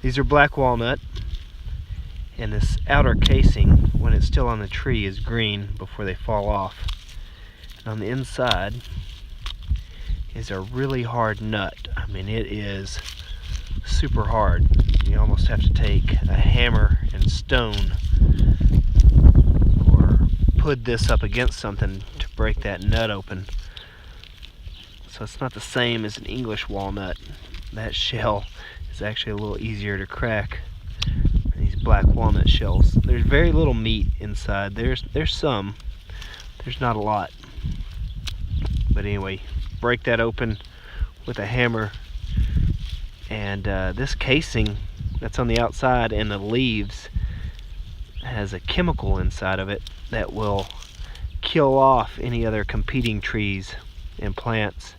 These are black walnut, and this outer casing, when it's still on the tree, is green before they fall off. And on the inside is a really hard nut. I mean, it is super hard. You almost have to take a hammer and stone or put this up against something to break that nut open. So it's not the same as an English walnut. That shell is actually a little easier to crack than these black walnut shells. There's very little meat inside. There's some. There's not a lot. But anyway, break that open with a hammer, and this casing that's on the outside and the leaves has a chemical inside of it that will kill off any other competing trees and plants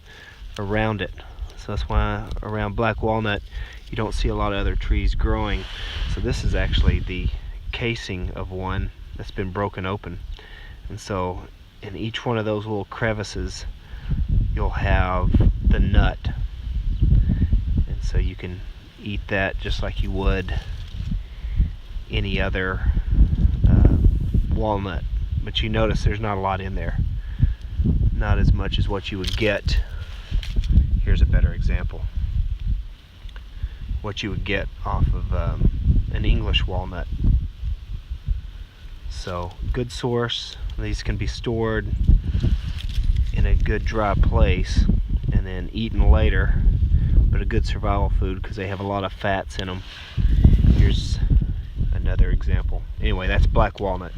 around it. So that's why around black walnut you don't see a lot of other trees growing. So this is actually the casing of one that's been broken open, and so in each one of those little crevices you'll have the nut, and so you can eat that just like you would any other walnut. But you notice there's not a lot in there, not as much as what you would get. Here's a better example. What you would get off of an English walnut. So good source. These can be stored in a good dry place and then eaten later, but a good survival food because they have a lot of fats in them. Here's another example. Anyway, that's black walnut.